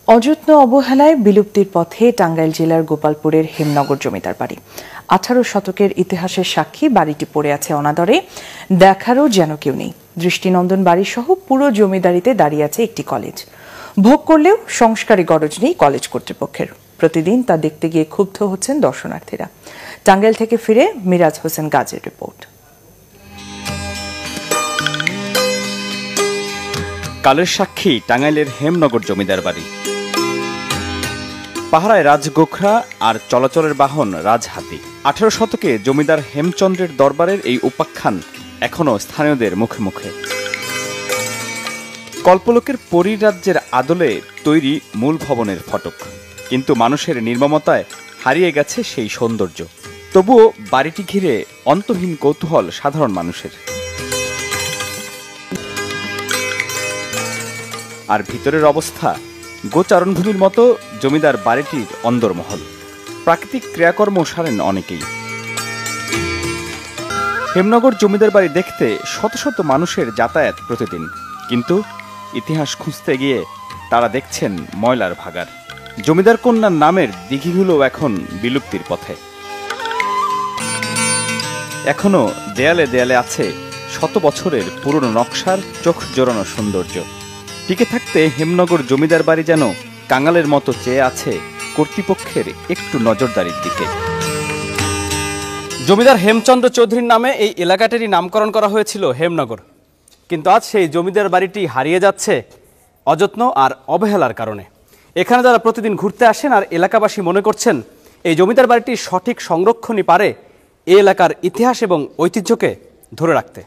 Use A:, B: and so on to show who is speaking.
A: অযত্ন অবহেলায় বিলুপ্তির পথে টাঙ্গাইল জেলার গোপালপুরের হেমনগর জমিদার বাড়ি। 18 শতকের ইতিহাসের সাক্ষী বাড়িটি পড়ে আছে অনাদরে, দেখারও যেন কেউ নেই। দৃষ্টিনন্দন বাড়ি সহ পুরো জমিদারিতে দাঁড়িয়ে আছে একটি কলেজ। ভোগ করলেও সংস্কারে গরজ নেই কলেজ কর্তৃপক্ষের। প্রতিদিন তা দেখতে গিয়ে ক্ষুব্ধ হচ্ছেন দর্শনার্থীরা। টাঙ্গাইল থেকে ফিরে মিরাজ হোসেন গাজীর রিপোর্ট।
B: কালের সাক্ষী টাঙ্গাইলের হেমনগর জমিদার বাড়ি। পাহারায় রাজগোখরা আর চলাচলের বাহন রাজহাতি। 18 শতকে জমিদার হেমচন্দ্রের দরবারের এই উপাখ্যান এখনও স্থানীয়দের মুখে মুখে। কল্পলোকের পরিরাজ্যের আদলে তৈরি মূল ভবনের ফটক, কিন্তু মানুষের নির্মমতায় হারিয়ে গেছে সেই সৌন্দর্য। তবুও বাড়িটি ঘিরে অন্তহীন কৌতূহল সাধারণ মানুষের। আর ভিতরের অবস্থা গোচারণভূমির মতো জমিদার বাড়িটির অন্দরমহল। প্রাকৃতিক ক্রিয়াকর্ম সারেন অনেকেই। হেমনগর জমিদার বাড়ি দেখতে শত শত মানুষের যাতায়াত প্রতিদিন, কিন্তু ইতিহাস খুঁজতে গিয়ে তারা দেখছেন ময়লার ভাগার। জমিদার কন্যার নামের দিঘিগুলো এখন বিলুপ্তির পথে। এখনো দেয়ালে দেয়ালে আছে শত বছরের পুরনো নকশার চোখ জোড়ানো সৌন্দর্য। টিকে থাকতে হেমনগর জমিদার বাড়ি যেন কাঙালের মতো চেয়ে আছে কর্তৃপক্ষের একটু নজরদারির দিকে।
C: জমিদার হেমচন্দ্র চৌধুরীর নামে এই এলাকাটিরই নামকরণ করা হয়েছিল হেমনগর, কিন্তু আজ সেই জমিদার বাড়িটি হারিয়ে যাচ্ছে অযত্ন আর অবহেলার কারণে। এখানে যারা প্রতিদিন ঘুরতে আসেন আর এলাকাবাসী মনে করছেন এই জমিদার বাড়িটির সঠিক সংরক্ষণই পারে এই এলাকার ইতিহাস এবং ঐতিহ্যকে ধরে রাখতে।